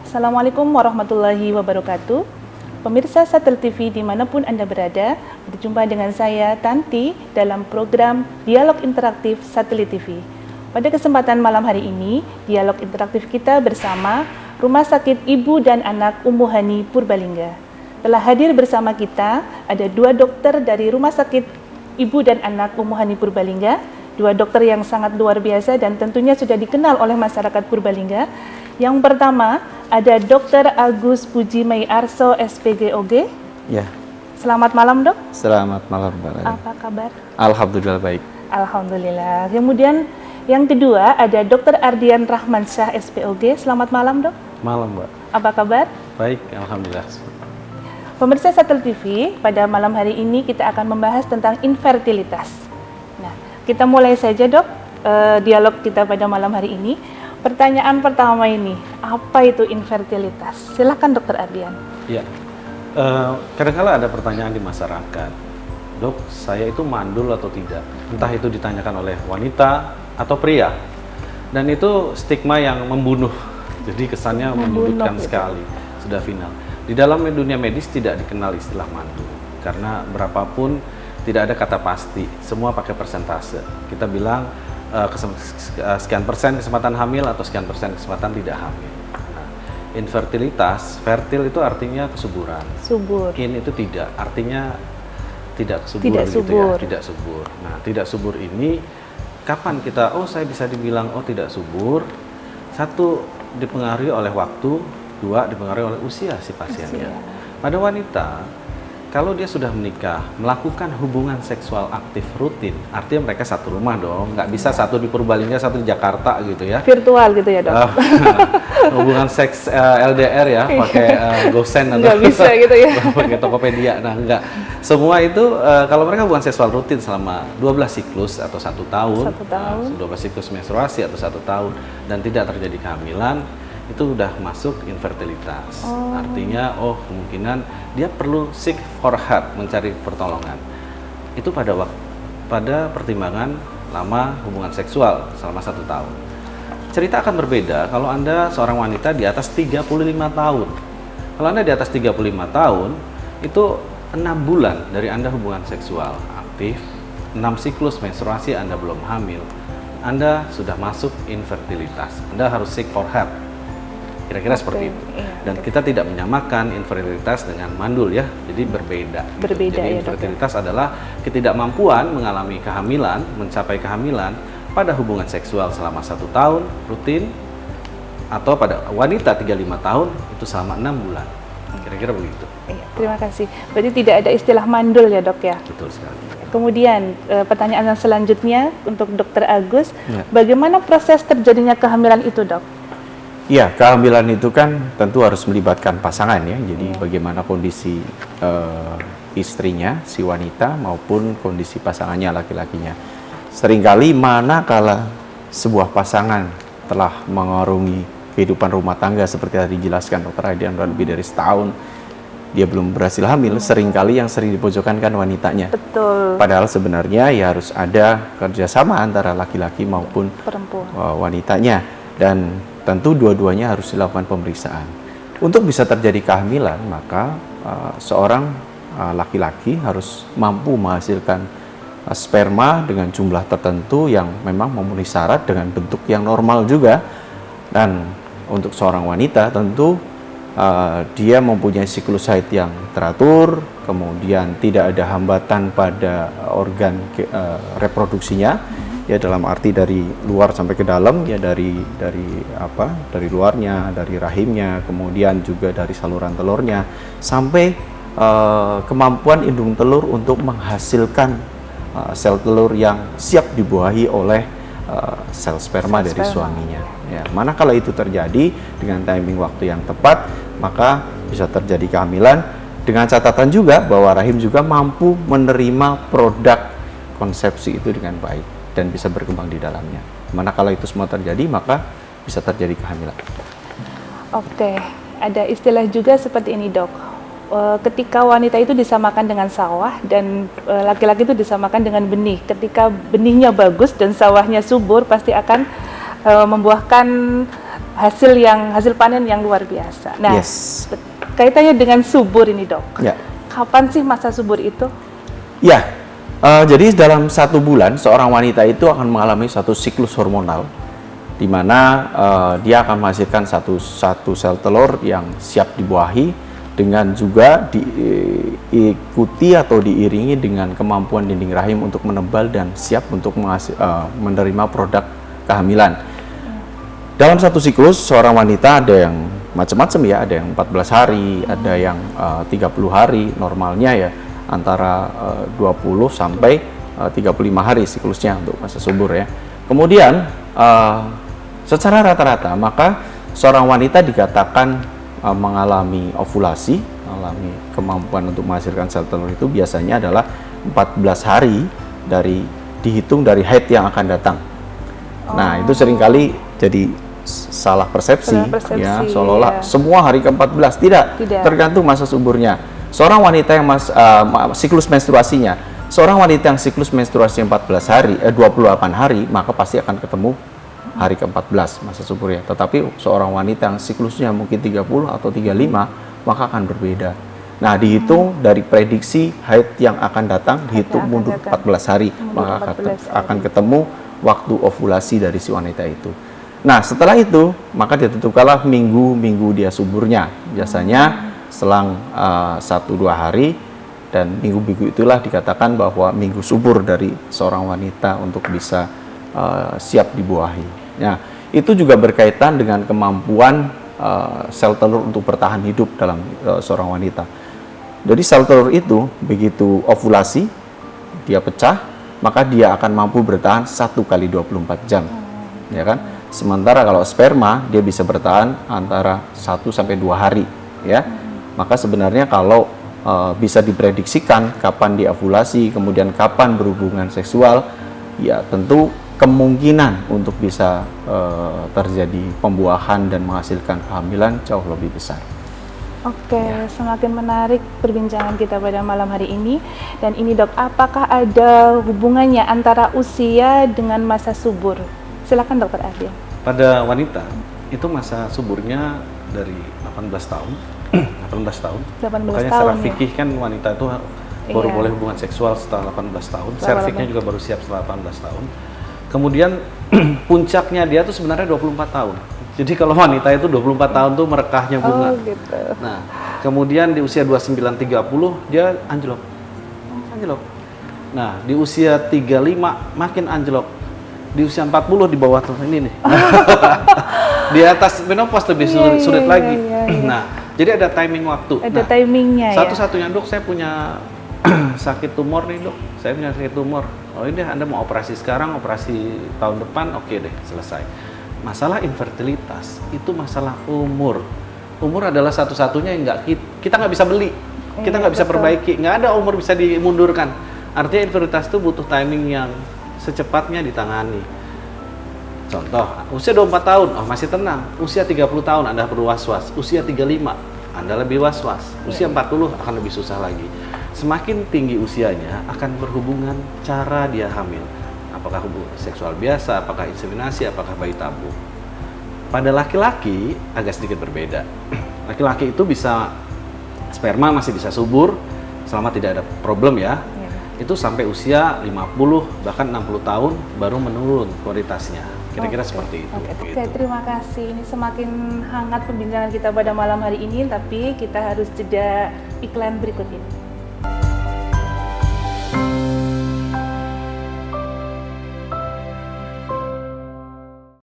Assalamualaikum warahmatullahi wabarakatuh. Pemirsa Satel TV dimanapun Anda berada, berjumpa dengan saya Tanti dalam program Dialog Interaktif Satelit TV. Pada kesempatan malam hari ini, dialog interaktif kita bersama Rumah Sakit Ibu dan Anak Ummu Hani Purbalingga. Telah hadir bersama kita ada dua dokter dari Rumah Sakit Ibu dan Anak Ummu Hani Purbalingga, dua dokter yang sangat luar biasa dan tentunya sudah dikenal oleh masyarakat Purbalingga. Yang pertama ada Dr. Agus Puji Mei Arso, SPGOG. Ya. Selamat malam, Dok. Selamat malam, Mbak Lali. Apa kabar? Alhamdulillah baik. Alhamdulillah. Kemudian yang kedua ada Dr. Ardian Rahmansyah, SPOG. Selamat malam, Dok. Malam, Mbak. Apa kabar? Baik, alhamdulillah. Pemirsa Satel TV, pada malam hari ini kita akan membahas tentang infertilitas. Nah, kita mulai saja, Dok, dialog kita pada malam hari ini. Pertanyaan pertama ini, apa itu infertilitas? Silakan Dokter Ardian. Ya, kadang-kala ada pertanyaan di masyarakat, Dok, saya itu mandul atau tidak? Entah itu ditanyakan oleh wanita atau pria. Dan itu stigma yang membunuh, jadi kesannya menyudutkan sekali, sudah final. Di dalam dunia medis tidak dikenal istilah mandul, karena berapapun tidak ada kata pasti, semua pakai persentase. Kita bilang, sekian persen kesempatan hamil atau sekian persen kesempatan tidak hamil. Nah, infertilitas, fertil itu artinya kesuburan. Subur. In itu tidak, artinya tidak subur, Tidak gitu subur. ya, tidak subur. Nah, tidak subur ini kapan kita, saya bisa dibilang tidak subur? Satu, dipengaruhi oleh waktu, dua, dipengaruhi oleh usia si pasiennya. Pada wanita, kalau dia sudah menikah, melakukan hubungan seksual aktif rutin, artinya mereka satu rumah dong, nggak bisa satu di Purbalingga, satu di Jakarta gitu ya. Virtual gitu ya, Dok? Hubungan seks LDR ya, pakai GoSend atau nggak bisa gitu ya. pakai Tokopedia. Nah, enggak. Semua itu kalau mereka hubungan seksual rutin selama 12 siklus atau 1 tahun, 12 siklus menstruasi atau 1 tahun dan tidak terjadi kehamilan, itu udah masuk infertilitas. Artinya, kemungkinan dia perlu seek for help, mencari pertolongan. Itu pada pertimbangan lama hubungan seksual selama 1 tahun. Cerita akan berbeda kalau Anda seorang wanita di atas 35 tahun. Kalau Anda di atas 35 tahun, itu 6 bulan dari Anda hubungan seksual aktif, 6 siklus menstruasi Anda belum hamil, Anda sudah masuk infertilitas. Anda harus seek for help. Kira-kira seperti itu. Dan kita tidak menyamakan infertilitas dengan mandul ya, jadi berbeda. Berbeda jadi ya, infertilitas adalah ketidakmampuan mengalami kehamilan, mencapai kehamilan pada hubungan seksual selama 1 tahun rutin, atau pada wanita 35 tahun itu selama 6 bulan. Kira-kira begitu. Iya, terima kasih. Berarti tidak ada istilah mandul ya, Dok ya? Betul sekali. Kemudian pertanyaan yang selanjutnya untuk Dokter Agus, bagaimana proses terjadinya kehamilan itu, Dok? Ya, kehamilan itu kan tentu harus melibatkan pasangan ya. Jadi bagaimana kondisi istrinya, si wanita, maupun kondisi pasangannya, laki-lakinya. Seringkali manakala sebuah pasangan telah mengarungi kehidupan rumah tangga seperti tadi dijelaskan Dr. Ardian, lebih dari setahun, dia belum berhasil hamil, seringkali yang sering dipojokkan kan wanitanya. Betul. Padahal sebenarnya ya harus ada kerjasama antara laki-laki maupun Perempuan. wanitanya. Dan tentu dua-duanya harus dilakukan pemeriksaan. Untuk bisa terjadi kehamilan, maka seorang laki-laki harus mampu menghasilkan sperma dengan jumlah tertentu yang memang memenuhi syarat dengan bentuk yang normal juga. Dan untuk seorang wanita tentu dia mempunyai siklus haid yang teratur, kemudian tidak ada hambatan pada organ reproduksinya. Ya, dalam arti dari luar sampai ke dalam, ya dari luarnya, dari rahimnya, kemudian juga dari saluran telurnya, sampai kemampuan indung telur untuk menghasilkan sel telur yang siap dibuahi oleh sel sperma dari suaminya. Ya, manakala itu terjadi dengan timing waktu yang tepat, maka bisa terjadi kehamilan dengan catatan juga bahwa rahim juga mampu menerima produk konsepsi itu dengan baik dan bisa berkembang di dalamnya. Manakala itu semua terjadi, maka bisa terjadi kehamilan. Oke, ada istilah juga seperti ini, Dok. Ketika wanita itu disamakan dengan sawah dan laki-laki itu disamakan dengan benih. Ketika benihnya bagus dan sawahnya subur, pasti akan membuahkan hasil panen yang luar biasa. Nah, Yes. kaitannya dengan subur ini, Dok. Ya. Kapan sih masa subur itu? Ya, jadi dalam 1 bulan seorang wanita itu akan mengalami satu siklus hormonal, di mana dia akan menghasilkan satu sel telur yang siap dibuahi, dengan juga diikuti atau diiringi dengan kemampuan dinding rahim untuk menebal dan siap untuk menerima produk kehamilan. Dalam satu siklus seorang wanita ada yang macam-macam ya, ada yang 14 hari, ada yang 30 hari, normalnya ya antara 20 sampai 35 hari siklusnya untuk masa subur ya. Kemudian secara rata-rata maka seorang wanita dikatakan mengalami ovulasi, mengalami kemampuan untuk menghasilkan sel telur itu biasanya adalah 14 hari dihitung dari haid yang akan datang. Nah, itu seringkali jadi salah persepsi ya, seolah-olah semua hari ke-14 tidak, tergantung masa suburnya. Seorang wanita yang siklus menstruasinya, seorang wanita yang siklus menstruasinya 14 hari, 28 hari, maka pasti akan ketemu hari ke-14 masa suburnya. Tetapi seorang wanita yang siklusnya mungkin 30 atau 35, maka akan berbeda. Nah, dihitung dari prediksi haid yang akan datang, dihitung mundur 14 hari, maka akan ketemu waktu ovulasi dari si wanita itu. Nah, setelah itu, maka ditentukanlah minggu-minggu dia suburnya. Biasanya selang 1-2 hari, dan minggu-minggu itulah dikatakan bahwa minggu subur dari seorang wanita untuk bisa siap dibuahi. Nah, itu juga berkaitan dengan kemampuan sel telur untuk bertahan hidup dalam seorang wanita. Jadi sel telur itu begitu ovulasi, dia pecah, maka dia akan mampu bertahan 1 kali 24 jam. Ya kan? Sementara kalau sperma dia bisa bertahan antara 1 sampai 2 hari, ya. Maka sebenarnya kalau bisa diprediksikan kapan dia ovulasi, kemudian kapan berhubungan seksual, ya tentu kemungkinan untuk bisa terjadi pembuahan dan menghasilkan kehamilan jauh lebih besar. Oke, semakin menarik perbincangan kita pada malam hari ini. Dan ini, Dok, apakah ada hubungannya antara usia dengan masa subur? Silakan, Dokter Ardian. Pada wanita itu masa suburnya dari 18 tahun. 18 tahun. 18 Makanya tahun, secara fikih kan wanita itu baru boleh hubungan seksual setelah 18 tahun. Serviknya juga baru siap setelah 18 tahun. Kemudian puncaknya dia tuh sebenarnya 24 tahun. Jadi kalau wanita itu 24 tahun tuh merekahnya bunga. Gitu. Nah, kemudian di usia 29-30 dia anjlok. Anjlok. Nah, di usia 35 makin anjlok. Di usia 40 di bawah tuh ini nih. Di atas menopause lebih sulit lagi. Nah, jadi ada timing waktu. Ada timingnya ya. Satu-satunya, Dok, saya punya sakit tumor nih, Dok. Saya punya sakit tumor. Oh ini Anda mau operasi sekarang, operasi tahun depan, oke deh, selesai. Masalah infertilitas itu masalah umur. Umur adalah satu-satunya yang kita nggak bisa beli, kita nggak bisa perbaiki, nggak ada umur bisa dimundurkan. Artinya infertilitas itu butuh timing yang secepatnya ditangani. Contoh, usia 24 tahun, oh masih tenang. Usia 30 tahun Anda perlu was-was. Usia 35 Anda lebih was-was. Usia 40 akan lebih susah lagi. Semakin tinggi usianya akan berhubungan cara dia hamil. Apakah hubungan seksual biasa, apakah inseminasi, apakah bayi tabung. Pada laki-laki agak sedikit berbeda. Laki-laki itu bisa, sperma masih bisa subur selama tidak ada problem ya. Itu sampai usia 50 bahkan 60 tahun baru menurun kualitasnya. Kira-kira seperti itu. Oke, terima kasih. Ini semakin hangat pembincangan kita pada malam hari ini, tapi kita harus jeda iklan berikut ini.